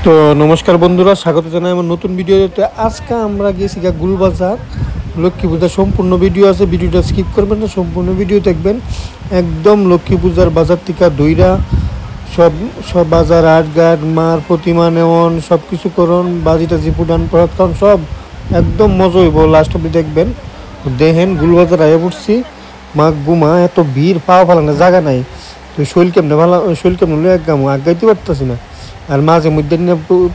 তো নমস্কার বন্ধুরা, স্বাগত জানাই আমার নতুন ভিডিওতে। আজকে আমরা গেছি গুলবাজার লক্ষ্মী পূজার সম্পূর্ণ ভিডিও আছে, ভিডিওটা স্কিপ করবেন না, সম্পূর্ণ ভিডিও দেখবেন। একদম লক্ষ্মী পূজার বাজার থেকে দইরা সব সব বাজার আটঘাট মার প্রতিমা নেওয়ন সব কিছু করুন, বাজি টাজি ফুটান প্রসাদ খান, সব একদম মজা হইব। লাস্ট অব্দি দেখবেন। দেখেন গুলবাজার আয়া পড়ছি, মা গুমা এত ভিড়, পাওয়া ফালানো জায়গা নাই। তো শৈল কেমনে লয়ে একদম আগাইতে পারতেছি না। আর মাঝে মধ্যে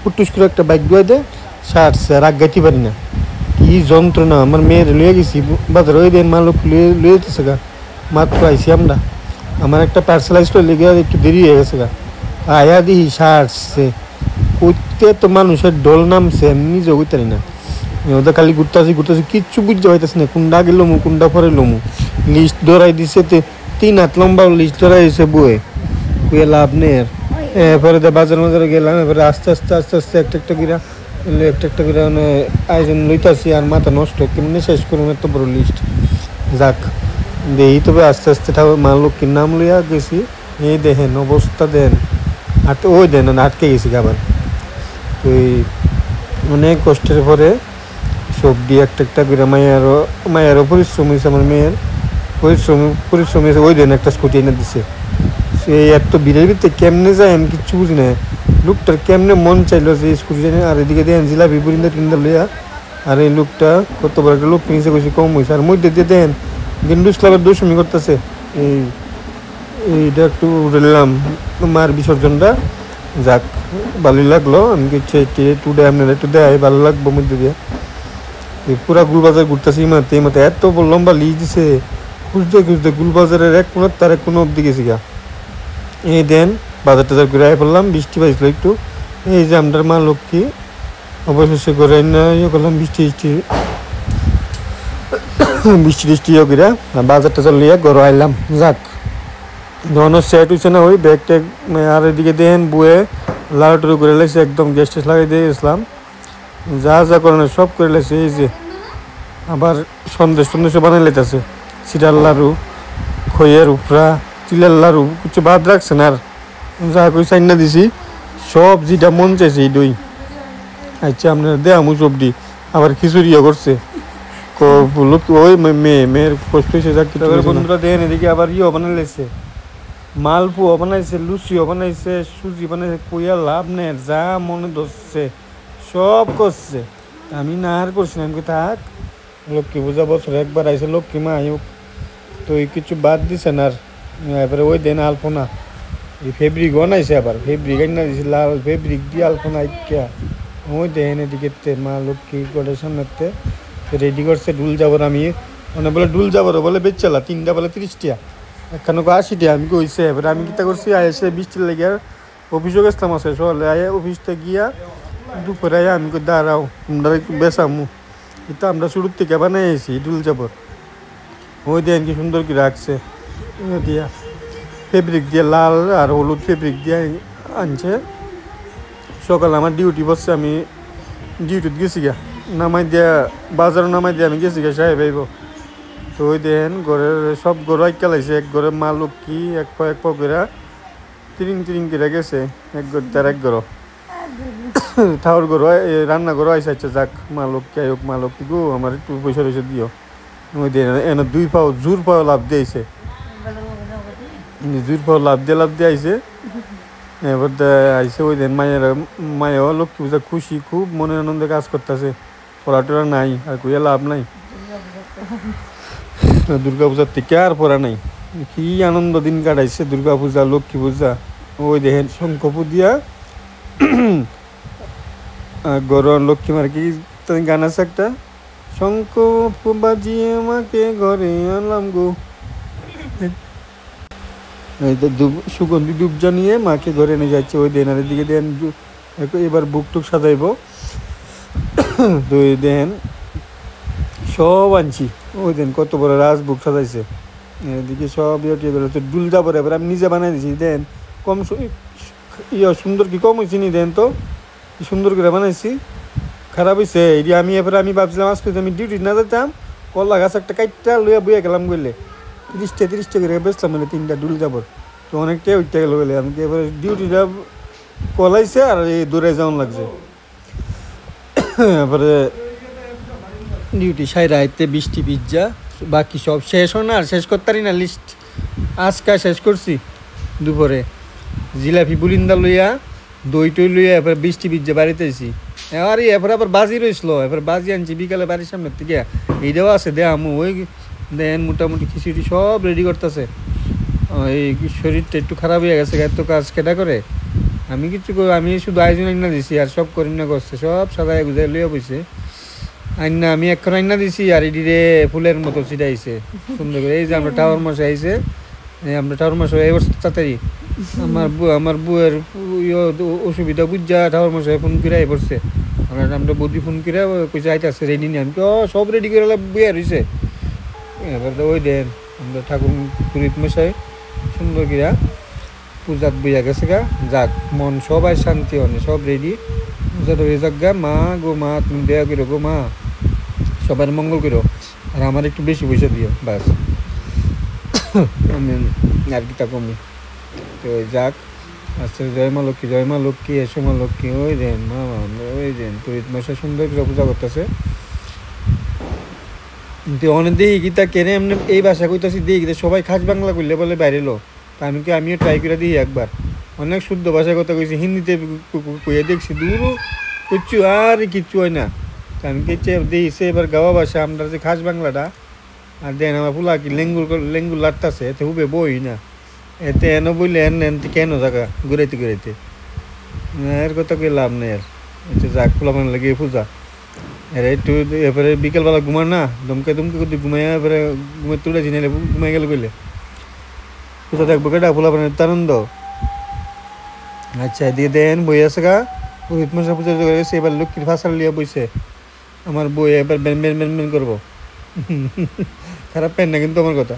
পুটুস করে একটা বাইক ডুয়ে দেয়, সারছে আর আগাইতে পারি না। কি যন্ত্রণা! আমার মেয়ের লয়ে গেছি বাজার, ওই দিন মা লোক লয়ে যেতেছে গা, মাত্র আইসি আমরা। আমার একটা পার্সেল আসলো, লেগে একটু দেরি হয়ে গেছে গা। আয়া দিহি সারছে, কইতে তো মানুষের ডোল নামছে, আমি নিজে কইতারি না। ওদের খালি ঘুরতেছি কিচ্ছু বুঝতে পাইতেছি না, কোনটা আগে লমু কোনটা পরে লমু। লিস্ট ধরাই দিছে, 3 হাত লম্বা লিস্ট ধরাই দিছে বয়ে, কুয়ে লাভ নেই। আর এরপরে বাজারে গেলাম, এবারে আস্তে আস্তে একটা করে মানে আয়োজন লইতাছি। আর মাথা নষ্ট, কেমনি শেষ করুন এত বড় লিস্ট। যাক দেই, তবে আস্তে ঠাকুর মা লক্ষ্মীর নাম লইয়া গেছি। এই দেখেন অবস্থা, দেন ওই দেন আটকে গেছি আবার। তো অনেক কষ্টের পরে সবজি একটা করে মায়েরও পরিশ্রম হয়েছে, আমার মেয়ের পরিশ্রম হয়েছে। ওই দেন একটা স্কুটি এনে দিছে। এই এত ভিড়ের ভিতরে কেমনে যায় আমি কিচ্ছু বুঝি না। লোকটার কেমনে মন চাইলো যে স্কুটি এনে, আর এদিকে দেন জিলাপি পুরিন্দা লইয়া। আর এই লোকটা কত বড় একটা লোক কিনছে, কইছে কম হয়েছে। আর মধ্যে দিয়ে দেন গেন্ডুস ক্লাবের দুষ্টুমি করতেছে। এইটা একটু উড়লাম মার বিসর্জনটা। যাক ভালোই লাগলো। আমি কিছু টুডে আপনার একটু দেয় ভালো লাগবো মধ্যে দিয়ে। পুরা গুলবাজার ঘুরতেছি এই মতে এত লম্বা লিজ দিছে, খুঁজতে গুলবাজারের এক কোনার তার এক কোনো অব্দি গেছি গা। এই দেন বাজার টাজার ঘুরে আয় পড়লাম, বৃষ্টি পাইছিল একটু। এই যে আমটার মা লক্ষ্মী অবশেষে ঘরে ইয়ে করলাম, বৃষ্টি ইয়ে করে বাজার টাজার লিয়ে ঘরে আইলাম। যাক ধরনের সেট হয়েছে না, ওই ব্যাগ ট্যাগ। আর এদিকে দেন বয়ে লাড়াটুরু করে লাগছে, একদম গ্যাস ট্যাস লাগিয়ে দিয়ে গেছিলাম। যা করানোর সব করে লাগছে। এই যে আবার সন্দেশ বানাই লাইতেছে, চিরার লাড়ু, খইয়ের উপরা, তিলের লাড়ু, কিছু বাদ রাখছেন। আর যা কই চাইনা দিছি, সব যেটা মন চাইছে এই দই। আচ্ছা আপনার দেয়ামু সবজি, আবার খিচুড়িও করছে। ওই মেয়ের কষ্ট হয়েছে। যাক বন্ধুরা দেখেন, এদিকে আবার বানাই লাইছে, মালপুয়া বানাইছে, লুচিও বানাইছে, সুজি বানাইছে। কইয়া লাভ নেই, যা মনে ধরছে সব করছে। আমি না আর করছি না, আমি থাক লক্ষ্মী পূজা বছরে একবার আইসে, লক্ষ্মী মা আয়ুক। তো কিছু বাদ দিছেন। আর এবারে ওই দেন আলপনা, এই ফেব্রিক বানাইছে, আবার ফেব্রিক না দিছে, লাল ফেব্রিক দিয়ে আলপনা ইকা। ওই দেন এদিকে মা লক্ষ্মী গড়ের সামনেতে রেডি করছে। ডুল যাবর আমি মানে বলে ডুল যাবর বলে বেচালা, 3টা বলে 30 টাকা, একখানে 80 টাকা। আমি কইছে এবার আমি কিতা করছি, আইসে বৃষ্টির লেগে অফিসও গেছিলাম আছে সকালে। আয়া অফিসতে গিয়া দুপুরে আয়া আমি দাঁড়াও আমরা একটু বেসামু। কিন্তু আমরা শুরুর থেকে বানাইছি ডুল যাবর। ওই দেন কি সুন্দর করে রাখছে দিয়া, ফেব্রিক দিয়ে লাল আর হলুদ ফেব্রিক দিয়ে আনছে। সকালে আমার ডিউটি বসছে, আমি ডিউটিতে গেছি গা, বাজারে নামাই দিয়ে আমি গেছি গা সাহেব আইব। তো ওই দেন ঘরের সব ঘর আইকা লাইছে, এক ঘরে মা লক্ষ্মী এক পা করে তিরিং করে গেছে, এক ঘর তার এক ঘর ঠাউর ঘর রান্না ঘর আইসা। আচ্ছা যাক মা লক্ষ্মী আয়োগ, মা লক্ষ্মী গো আমার একটু পয়সা দিও। ওই দেন এনে 2 পাও জোর পাও লাভ দিয়েছে, জোর পাও লাভ দিয়ে আইসে। এবার আইসে ওই দেন মায়েও লক্ষ্মী পূজা খুশি, খুব মনের আনন্দে কাজ করতেছে। পড়াটোরা নাই, আর কইয়া লাভ নাই। দুর্গা পূজার থেকে আর পড়া নাই, কি আনন্দ দিন কাটাইছে দুর্গা পূজা লক্ষ্মী পূজা। ওই দেখেন শঙ্কপু দিয়া গরম লক্ষ্মী মার কি গান আছে একটা, শঙ্খ বাজিয়ে আমাকে ঘরে আনলাম গো। সুগন্ধি ধূপ জানিয়ে মাকে ঘরে এনে যাচ্ছে। ওই দেন আর দিকে দেন এবার বুক টুক সাজাইব। তো দেন সব আনছি। ওই দেন কত বড় রাজ বুক সাজাইছে, এদিকে সব হচ্ছে ডুল যাবো। এবার আমি নিজে বানাই দিছি। দেন কম সুন্দর কি কম হয়েছি নি, দেন তো সুন্দর করে বানাইছি। খারাপ হয়েছে এটি আমি ভাবছিলাম আজকে আমি ডিউটি না যেতাম, কলা গাছ একটা কাইটটা লইয়া বইয়া গেলাম গেলে 30 টাকা করে বেচলাম, মানে 3টা ডুল যাবর। তো অনেকটাই উঠতে গেলো বলে আমি এবারে ডিউটিটা কলাইছে আর এই দূরে যাওয়ান লাগছে। তারপরে ডিউটি সাইরা আইতে বৃষ্টি পিজ্জা বাকি সব শেষ হয় না, আর শেষ করতে পারি না লিস্ট। আজকে শেষ করছি দুপুরে জিলাপি বুলিন্দা লইয়া দই টই লইয়া এবার বৃষ্টি পিজ্জা বাড়িতে আইছি। আর এরপরে আবার বাজি রয়েছিল, এবার বাজি আনছি বিকালে বাড়ির সামনের থেকে। এইটাও আছে দে আমু ওই দেন মোটামুটি খিচুড়ি সব রেডি করতেছে। এই শরীরটা একটু খারাপ হয়ে গেছে, এত কাজ কেটা করে। আমি কিছু আমি শুধু আয়োজন আইনা দিছি আর সব করি না করছে, সব সাদায় গুজাই লইয়া বইছে আইনা। আমি এখন আইনা দিছি আর এডিরে ফুলের মতো ছিটাইছে সুন্দর করে। এই যে আমরা টাওয়ার মাসে আইছে, আমরা টাওয়ার মাসে এই বছর তাড়াতাড়ি আমার বউয়ের অসুবিধা বুঝা টাওয়ার মাসে ফোন করে পড়ছে। আমরা বৌদি ফোন করে কইছে আইতাছে রেডি নিয়ে। আমি সব রেডি করে বইয়া রয়েছে। এবার তো ওই দেন আমরা ঠাকুর পুরীত মশাই সুন্দর কিরা পূজাত বইয়া গেছে গা। যাক মন সবাই শান্তি অনে, সব রেডি পূজাটা হয়ে যাক গা। মা গো মা তুমি দেয়া করো গো মা, সবার মঙ্গল করো আর আমার একটু বেশি পয়সা দিও বাস। আর কি তা কমি তো যাক। আচ্ছা জয় মা লক্ষ্মী, জয় মা লক্ষ্মী, এসো মা লক্ষ্মী। ওই দেন মা ওই দেন পুরীত মশাই সুন্দর করে পূজা করতেছে। কিন্তু অনেক দিই গীতা কেনে এমনি এই ভাষা কইতাছি দিই গীতা সবাই খাস বাংলা করলে বলে বাইরে লো। তা আমিও ট্রাই করে দিই একবার। অনেক শুদ্ধ ভাষায় কথা কইছি, হিন্দিতে কইয়া দেখছি দূর কিচ্ছু আর কিচ্ছু হয় না। তা আমি কেছে দিয়েছে এবার গাওয়া ভাষা আমরা যে খাস বাংলাটা। আর দেন আমার ফুলা কি লেঙ্গুর লাটতাছে এতে হুবে বই না, এতে এনে বললে এনতে কেন জায়গা ঘুরাইতে ঘুরাইতে এর কথা কই লাভ নেই। আর যাক ফুলা মানে লাগে পূজা এর একটু এরপরে বিকেলবেলা ঘুমার না দমকে করতে ঘুমাইয়া এবারে ঘুমে তুলেছি নাহলে ঘুমাই গেল কইলে পূজা দেখবো কেটা ফুলা মানে আনন্দ। আচ্ছা দিয়ে দেন বই আছে গা পুরোহিত মশাই পূজা করেছে। এবার লক্ষ্মীর ফাঁসাল লিয়া বইছে আমার বই, এবার বেন বেন বেন বেন করবো। খারাপ পেন না কিন্তু আমার কথা।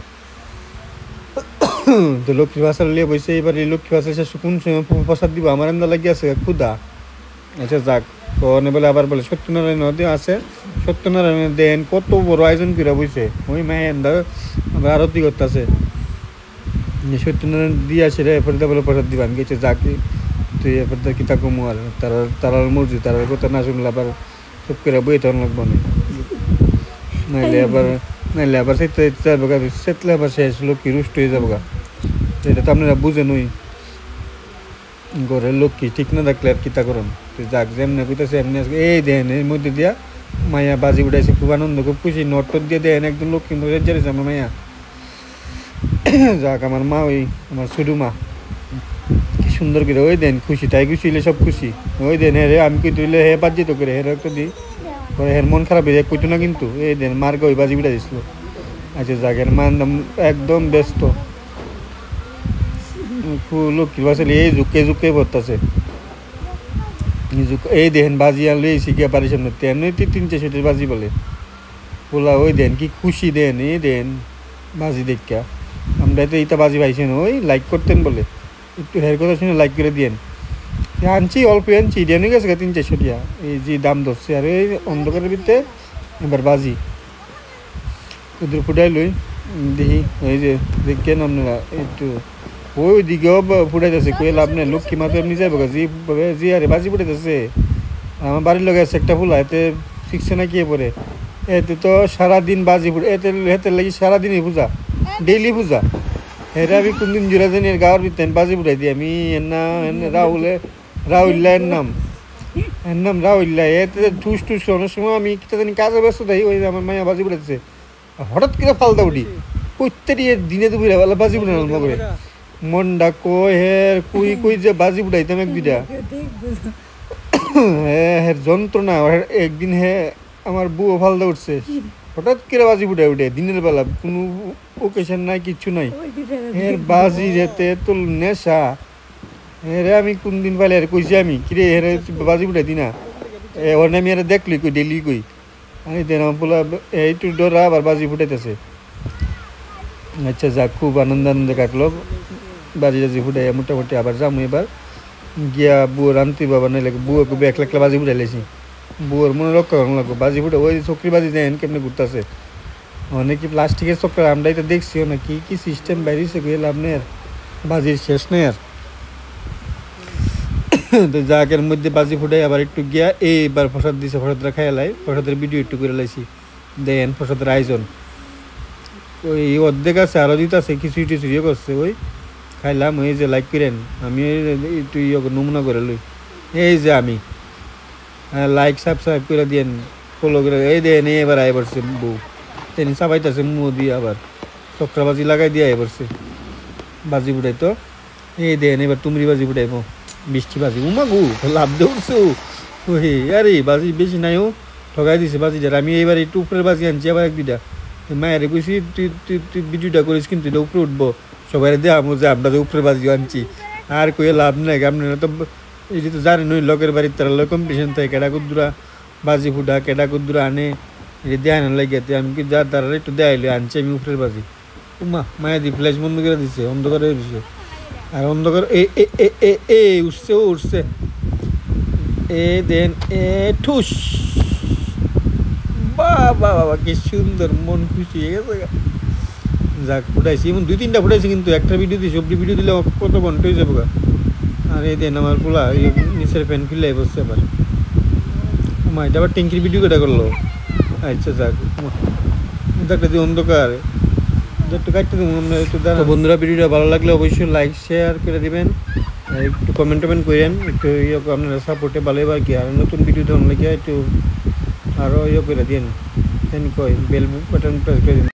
তো লক্ষ্মীর ফাঁসাল লিয়ে বইছে। এবার এই লক্ষ্মী ফাঁসাল শেষ কোন সময় প্রসাদ দিব আমার এন্দা লাগিয়ে আছে ক্ষুদা। আচ্ছা যাক কনে বলে আবার বলে সত্যনারায়ণ নদীও আছে, সত্যনারায়ণ দেন কত বড় আয়োজন করে বইছে। ওই মায়ের আবার আরতি করতেছে সত্যনারায়ণ দিয়ে আসে রে এরপরে বলে প্রসাদ দিবা। আমি গেছে যাকে তুই এরপর কি তা কমু আর তারার মর্জি তারার কথা না শুনলে আবার চুপ করে বই তখন লাগবো না, নাইলে আবার সেতলে আবার শেষ লক্ষ্মী রুষ্ট হয়ে যাবো গা। এটা তো আপনারা বুঝেন ওই ঘরের লক্ষ্মী ঠিক না থাকলে আর কিতা করুন। তুই যাক যেমনি কইতেছে এমনি আজকে এই দেন এর মধ্যে দিয়া মাইয়া বাজি উঠাইছে খুব আনন্দ খুব খুশি নট দিয়ে দেন একদম লক্ষ্মী রেজারিছে আমার মাইয়া। যাক আমার মা ওই আমার ছোটো মা কি সুন্দর করে ওই দেন খুশি তাই খুশি হইলে সব খুশি। ওই দেন হে আমি কই তুইলে হে বাদ যেত করে হের একটা দিই পরে হের মন খারাপ হয়ে যায় কইতো না কিন্তু এই দেন মার্গ ওই বাজি উঠা দিছিল। আচ্ছা যাক এর মান একদম ব্যস্ত লক্ষ্মীর বাসালে এই ঝুঁকে পড়তেছে। এই দেখেন বাজি আনলে এই শিখিয়া পারি সামনে তেমনি 3-4 বাজি বলে বলা। ওই দেন কি খুশি দেন এই দেন বাজি দেখা। আমরা তো এইটা বাজি পাইছেন ওই লাইক করতেন বলে একটু হের কথা শুনে লাইক করে দিয়েন। আনছি অল্প আনছি দেন হয়ে গেছে 300-400 টাকা এই যে দাম ধরছে। আর এই অন্ধকারের ভিতরে এবার বাজি কুদুর ফুটাই লই দেখি এই যে দেখেন আপনারা একটু ওই দিকেও ফুটাইতেছে কই লাভ নেই। লক্ষ্মী মা তো এমনি যাইব জি আরে বাজি ফুটাইতেছে। আমার বাড়ির লোক আছে একটা ফুলা এতে শিখছে না কি পরে এতে তো সারাদিন বাজি ফুটে এতে হেতে লাগি সারাদিনই পূজা ডেইলি পূজা। এটা আমি কোনদিন জোড়া জানি গাঁৱৰ ভিতরে বাজি ফুটাই দিই আমি। এর রাহুল্লা এর নাম রাহুল্লা এতে ঠুস ঠুস অনেক সময় আমি কিতা জানি কাজে ব্যস্ত থাকি ওই আমার মাইয়া বাজি ফুটাইছে হঠাৎ করে ফালদা উঠি প্রত্যেকটি দিনে দুপুরে বেলা বাজি ফুটানো করে মনটা কই হের কুই যে বাজি ফুটাইতাম এক দুইটা হের যন্ত্রণা। একদিন হে আমার বউ ফালদা উঠছে হঠাৎ করে বাজি ফুটাই উঠে দিনের বেলা কোনো ওকেশন নাই কিচ্ছু নাই হের বাজি রেতে তো নেশা। হেরে আমি কোন দিন পাইলে আর কইছি আমি কিরে হেরে বাজি ফুটাই দি না ওর নামে এরা দেখলি কই ডেলি কই আমি দেন বলা এইটু ডরা আবার বাজি ফুটাইতেছে। আচ্ছা যাক খুব আনন্দে কাটলো বাজি টাজি ফুটাই মোটামুটি আবার যাবো এবার গিয়া বুয়োর আনতে বাবা নাই লাগে বুয়ো খুব একলা বাজি ফুটাই লেছি। বুয়োর মনে রক্ষা করানো লাগবো বাজি ফুটে ওই চকরি বাজি দেন কেমনি ঘুরতেছে অনেক কি প্লাস্টিকের চক্র আমরা এটা দেখছিও না কি কি সিস্টেম বাইরেছে গিয়ে লাভ নেই আর বাজির শেষ নেই আর। তো জাকের মধ্যে বাজি ফুটাই আবার একটু গিয়া এইবার প্রসাদ দিছে, প্রসাদটা খাইয়া লাই, প্রসাদের ভিডিও একটু করে লাইছি। দেন প্রসাদের আয়োজন ওই অর্ধেক আছে, আরও দিতে আছে, কিছু টিচুরিও করছে। ওই খাইলাম, ওই যে লাইক করেন, আমি একটু নমুনা করে লই। এই যে আমি লাইক সাবস্ক্রাইব করে দিয়েন, ফলো করে। এই দেন এবার আয় পড়ছে বউ, তেনি চাবাইতেছে মুহ দিয়ে, আবার চক্রাবাজি লাগাই দিয়ে আয় পড়ছে বাজি ফুটাই। তো এই দেন এবার তুমরি বাজি ফুটাইব, বৃষ্টি বাজি। উমা গু লাভ দৌড়ছো, ওই আরে বাজি বেশি নাইও, ঠগাই দিছে বাজিটার। আমি এইবার একটু উপরের বাজি আনছি আবার এক দুইটা। মায়ের কইছি তুই তুই তুই ভিডিওটা করিস কিন্তু এটা উপরে উঠবো, সবাই দেখাবো যে আমরা যে উপরে বাজিও আনছি। আর কই লাভ নাই, আপনারা তো এই যে তো জানেন ওই লোকের বাড়ির তারা লোক কম্পিটিশন থাকে, কেডা কুদ্দুরা বাজি ফুটা, কেডা কুদ্দুরা আনে, এটা দেখানোর লাগিয়াতে আমি কি যা তারা একটু দেখাইলে আনছি আমি উপরের বাজি। উমা মায়া দি ফ্ল্যাশ বন্ধ করে দিছে, অন্ধকার হয়ে দিছে। আর অন্ধকার এ উঠছে, ও উঠছে, এ দেন এ ঠুস, বাবা বাবা কি সুন্দর, মন খুশি হয়ে গেছে। যাক ফুটাইছি, এমন 2-3টা ফুটাইছি, কিন্তু একটা ভিডিও দিয়ে সবজি ভিডিও দিলে কত ঘন্টা হয়ে যাবো। আর এই দেন আমার পোলা নিচের প্যান্ট খুলে বসছে আবার। মা এটা আবার ট্যাঙ্কির ভিডিও কেটা করলো। আচ্ছা যাক, একটা দিয়ে অন্ধকার একটু কাটতে দেবো একটু দাঁড়া। বন্ধুরা ভিডিওটা ভালো লাগলে অবশ্যই লাইক শেয়ার করে দিবেন, একটু কমেন্ট করেন, একটু আপনারা সাপোর্টে ভালো এবার কি আর নতুন ভিডিও ধরুন লেগে একটু আরও করে দিন, কয় বেল বাটন প্রেস করে দিন।